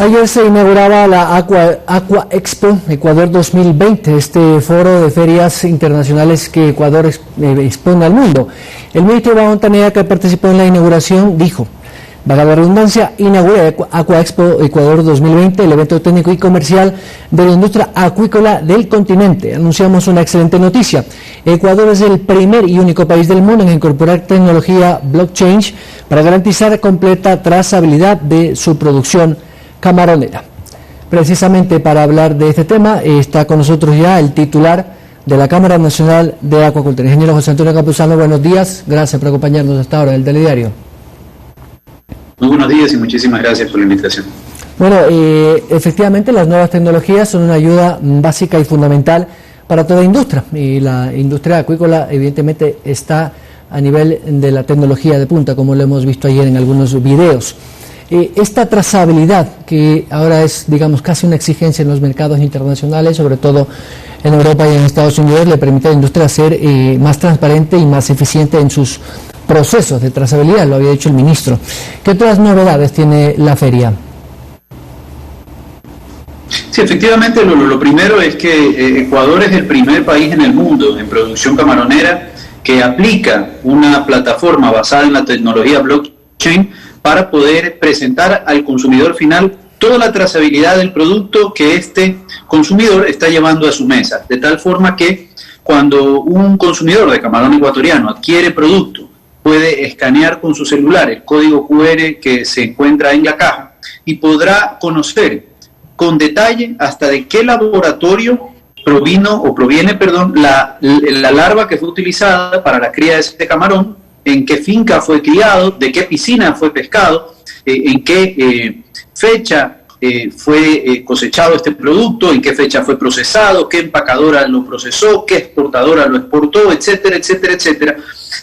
Ayer se inauguraba la Aqua Expo Ecuador 2020, este foro de ferias internacionales que Ecuador expone al mundo. El ministro Iván Montañeda, que participó en la inauguración, dijo: valga la redundancia, inaugura Aqua Expo Ecuador 2020, el evento técnico y comercial de la industria acuícola del continente. Anunciamos una excelente noticia. Ecuador es el primer y único país del mundo en incorporar tecnología blockchain para garantizar completa trazabilidad de su producción camaronera. Precisamente para hablar de este tema está con nosotros ya el titular de la Cámara Nacional de Acuacultura, ingeniero José Antonio Campuzano. Buenos días, gracias por acompañarnos hasta ahora en el Telediario. Muy buenos días y muchísimas gracias por la invitación. Bueno, efectivamente las nuevas tecnologías son una ayuda básica y fundamental para toda industria, y la industria acuícola evidentemente está a nivel de la tecnología de punta, como lo hemos visto ayer en algunos videos. Esta trazabilidad, que ahora es, digamos, casi una exigencia en los mercados internacionales, sobre todo en Europa y en Estados Unidos, le permite a la industria ser más transparente y más eficiente en sus procesos de trazabilidad, lo había dicho el ministro. ¿Qué otras novedades tiene la feria? Sí, efectivamente, lo primero es que Ecuador es el primer país en el mundo en producción camaronera que aplica una plataforma basada en la tecnología blockchain para poder presentar al consumidor final toda la trazabilidad del producto que este consumidor está llevando a su mesa, de tal forma que cuando un consumidor de camarón ecuatoriano adquiere producto, puede escanear con su celular el código QR que se encuentra en la caja y podrá conocer con detalle hasta de qué laboratorio proviene la larva que fue utilizada para la cría de este camarón, en qué finca fue criado, de qué piscina fue pescado, en qué fecha fue cosechado este producto, en qué fecha fue procesado, qué empacadora lo procesó, qué exportadora lo exportó, etcétera, etcétera, etcétera.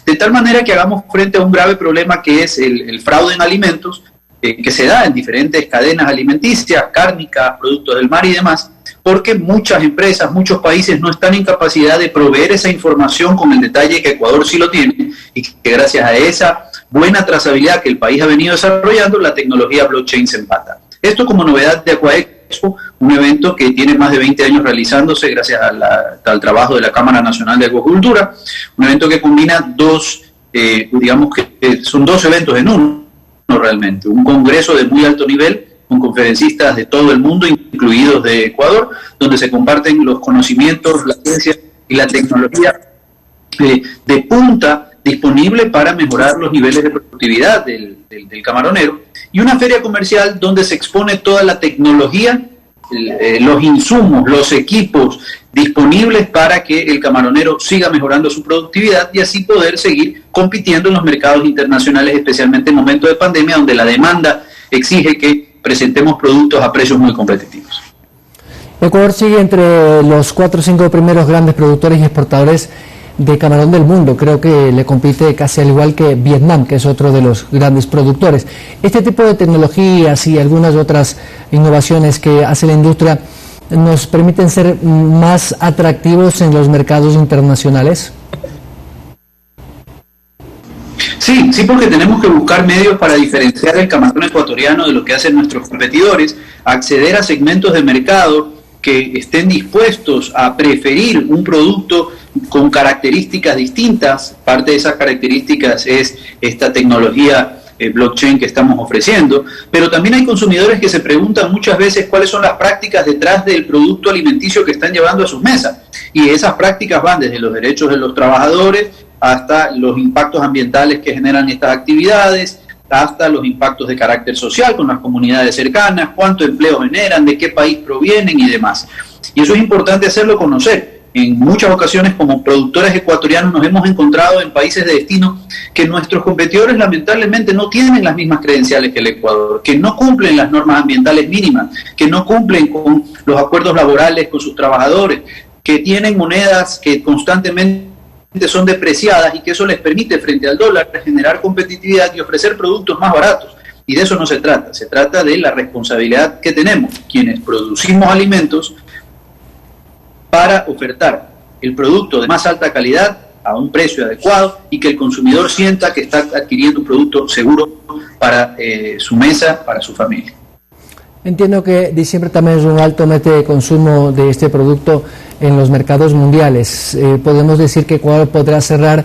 De tal manera que hagamos frente a un grave problema que es el fraude en alimentos, que se da en diferentes cadenas alimenticias, cárnicas, productos del mar y demás, porque muchas empresas, muchos países no están en capacidad de proveer esa información con el detalle que Ecuador sí lo tiene, y que gracias a esa buena trazabilidad que el país ha venido desarrollando, la tecnología blockchain se empata. Esto como novedad de Aqua Expo, un evento que tiene más de 20 años realizándose gracias al trabajo de la Cámara Nacional de Acuacultura, un evento que combina son dos eventos en uno realmente, un congreso de muy alto nivel con conferencistas de todo el mundo, incluidos de Ecuador, donde se comparten los conocimientos, la ciencia y la tecnología de punta disponible para mejorar los niveles de productividad del camaronero, y una feria comercial donde se expone toda la tecnología, los insumos, los equipos disponibles para que el camaronero siga mejorando su productividad y así poder seguir compitiendo en los mercados internacionales, especialmente en momentos de pandemia, donde la demanda exige que presentemos productos a precios muy competitivos. Ecuador sigue entre los 4 o 5 primeros grandes productores y exportadores de camarón del mundo. Creo que le compite casi al igual que Vietnam, que es otro de los grandes productores. Este tipo de tecnologías y algunas otras innovaciones que hace la industria nos permiten ser más atractivos en los mercados internacionales. Sí, porque tenemos que buscar medios para diferenciar el camarón ecuatoriano de lo que hacen nuestros competidores, acceder a segmentos de mercado que estén dispuestos a preferir un producto con características distintas. Parte de esas características es esta tecnología blockchain que estamos ofreciendo, pero también hay consumidores que se preguntan muchas veces cuáles son las prácticas detrás del producto alimenticio que están llevando a sus mesas, y esas prácticas van desde los derechos de los trabajadores hasta los impactos ambientales que generan estas actividades, hasta los impactos de carácter social con las comunidades cercanas, cuánto empleo generan, de qué país provienen y demás. Y eso es importante hacerlo conocer. En muchas ocasiones, como productores ecuatorianos, nos hemos encontrado en países de destino que nuestros competidores lamentablemente no tienen las mismas credenciales que el Ecuador, que no cumplen las normas ambientales mínimas, que no cumplen con los acuerdos laborales con sus trabajadores, que tienen monedas que constantemente son depreciadas y que eso les permite frente al dólar generar competitividad y ofrecer productos más baratos. Y de eso no se trata de la responsabilidad que tenemos quienes producimos alimentos para ofertar el producto de más alta calidad a un precio adecuado y que el consumidor sienta que está adquiriendo un producto seguro para su mesa, para su familia. Entiendo que diciembre también es un alto mes de consumo de este producto en los mercados mundiales. ¿Podemos decir que Ecuador podrá cerrar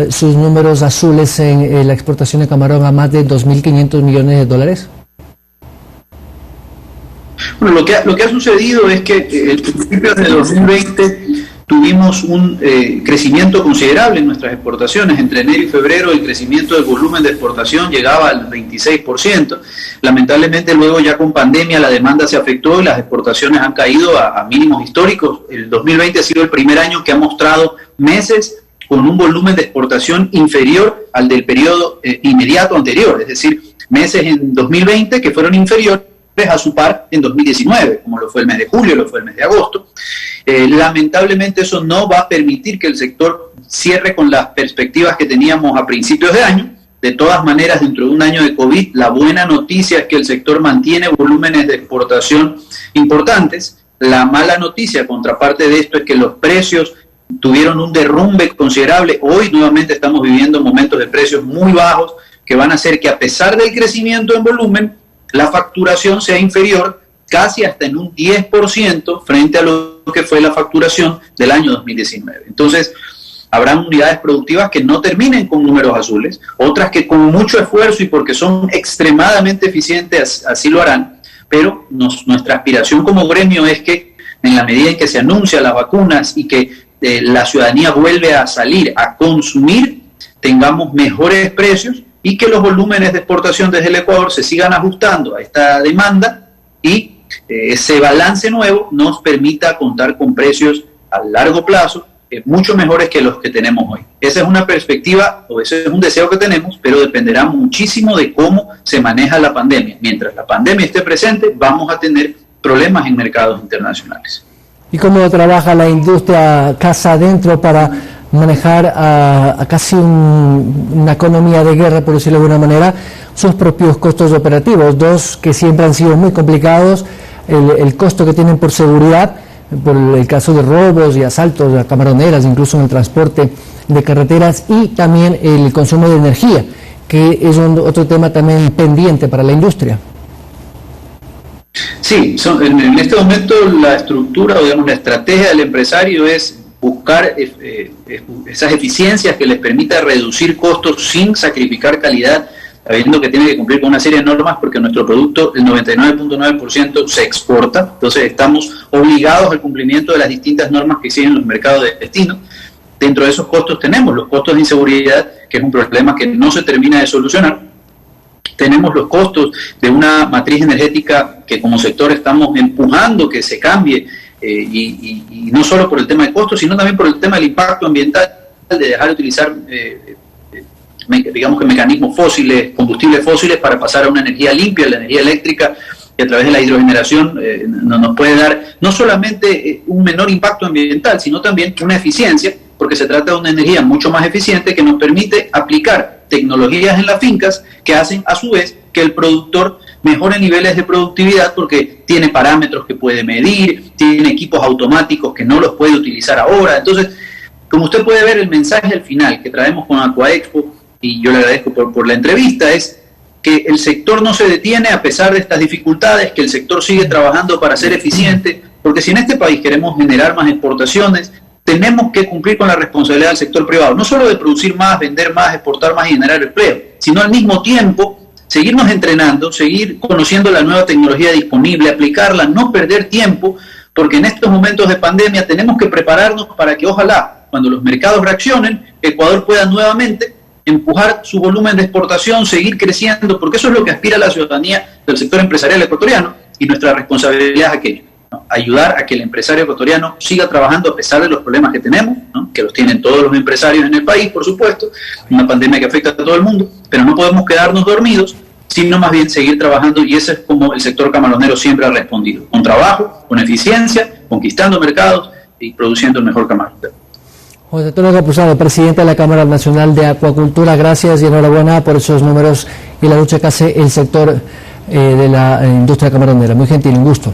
sus números azules en la exportación de camarón a más de 2.500 millones de dólares? Bueno, lo que ha sucedido es que el principio de 2020 tuvimos un crecimiento considerable en nuestras exportaciones. Entre enero y febrero el crecimiento del volumen de exportación llegaba al 26%. Lamentablemente luego ya con pandemia la demanda se afectó y las exportaciones han caído a mínimos históricos. El 2020 ha sido el primer año que ha mostrado meses con un volumen de exportación inferior al del periodo inmediato anterior, es decir, meses en 2020 que fueron inferiores a su par en 2019, como lo fue el mes de julio, lo fue el mes de agosto. Lamentablemente eso no va a permitir que el sector cierre con las perspectivas que teníamos a principios de año. De todas maneras, dentro de un año de COVID, la buena noticia es que el sector mantiene volúmenes de exportación importantes. La mala noticia, contraparte de esto, es que los precios tuvieron un derrumbe considerable. Hoy nuevamente estamos viviendo momentos de precios muy bajos que van a hacer que, a pesar del crecimiento en volumen, la facturación sea inferior casi hasta en un 10% frente a lo que fue la facturación del año 2019. Entonces, habrán unidades productivas que no terminen con números azules, otras que con mucho esfuerzo y porque son extremadamente eficientes así lo harán, pero nuestra aspiración como gremio es que en la medida en que se anuncian las vacunas y que la ciudadanía vuelve a salir a consumir, tengamos mejores precios y que los volúmenes de exportación desde el Ecuador se sigan ajustando a esta demanda y ese balance nuevo nos permita contar con precios a largo plazo mucho mejores que los que tenemos hoy. Esa es una perspectiva o ese es un deseo que tenemos, pero dependerá muchísimo de cómo se maneja la pandemia. Mientras la pandemia esté presente, vamos a tener problemas en mercados internacionales. ¿Y cómo trabaja la industria casa adentro para manejar a casi una economía de guerra, por decirlo de alguna manera, sus propios costos operativos? Dos que siempre han sido muy complicados, el costo que tienen por seguridad, por el caso de robos y asaltos a camaroneras, incluso en el transporte de carreteras, y también el consumo de energía, que es otro tema también pendiente para la industria. Sí, en este momento la estructura, o digamos la estrategia del empresario es buscar esas eficiencias que les permita reducir costos sin sacrificar calidad, sabiendo que tiene que cumplir con una serie de normas porque nuestro producto, el 99.9% se exporta, entonces estamos obligados al cumplimiento de las distintas normas que exigen los mercados de destino. Dentro de esos costos tenemos los costos de inseguridad, que es un problema que no se termina de solucionar. Tenemos los costos de una matriz energética que como sector estamos empujando que se cambie, y no solo por el tema de costos, sino también por el tema del impacto ambiental, de dejar de utilizar digamos que mecanismos fósiles, combustibles fósiles, para pasar a una energía limpia, la energía eléctrica, que a través de la hidrogeneración nos puede dar no solamente un menor impacto ambiental, sino también una eficiencia, porque se trata de una energía mucho más eficiente que nos permite aplicar tecnologías en las fincas que hacen a su vez que el productor mejore niveles de productividad, porque tiene parámetros que puede medir, tiene equipos automáticos que no los puede utilizar ahora. Entonces, como usted puede ver, el mensaje al final que traemos con Aquaexpo, y yo le agradezco por la entrevista, es que el sector no se detiene a pesar de estas dificultades, que el sector sigue trabajando para ser eficiente, porque si en este país queremos generar más exportaciones, tenemos que cumplir con la responsabilidad del sector privado, no solo de producir más, vender más, exportar más y generar empleo, sino al mismo tiempo seguirnos entrenando, seguir conociendo la nueva tecnología disponible, aplicarla, no perder tiempo, porque en estos momentos de pandemia tenemos que prepararnos para que ojalá, cuando los mercados reaccionen, Ecuador pueda nuevamente empujar su volumen de exportación, seguir creciendo, porque eso es lo que aspira la ciudadanía del sector empresarial ecuatoriano, y nuestra responsabilidad es aquello, ¿no? Ayudar a que el empresario ecuatoriano siga trabajando a pesar de los problemas que tenemos, ¿no? Que los tienen todos los empresarios en el país, por supuesto, una pandemia que afecta a todo el mundo, pero no podemos quedarnos dormidos, sino más bien seguir trabajando, y ese es como el sector camaronero siempre ha respondido, con trabajo, con eficiencia, conquistando mercados y produciendo el mejor camarón. José Antonio Campuzano, presidente de la Cámara Nacional de Acuacultura, gracias y enhorabuena por esos números y la lucha que hace el sector de la industria camaronera. Muy gentil, un gusto.